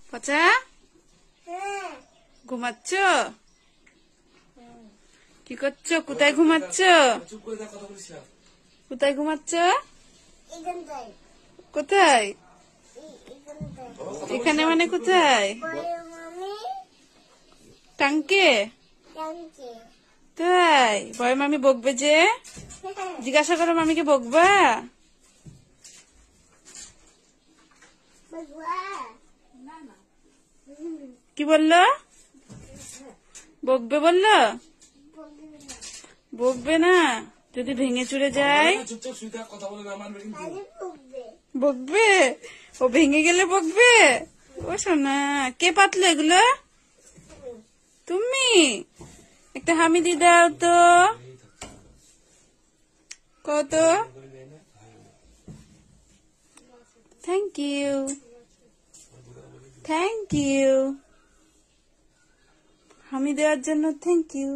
পচা ঘুমাচ্ছ? কি করছো? কোথায় ঘুমাচ্ছ? কোথায় ঘুমাচ্ছ? কোথায়? এখানে মানে কোথায়? টাঙ্কে? তাই? বড় মামি বকবে যে? জিজ্ঞাসা করো মামিকে, বকবা? কি বললো? বকবে বললো? বকবে না? যদি ভেঙে চুরে যায়? বকবে? ও ভেঙে গেলে বকবে? ও সোনা, কে পাতলো এগুলো? তুমি? একটা হামিদি দাও তো। কত? Thank you, thank you. হামি দেওয়ার জন্য থ্যাংক ইউ।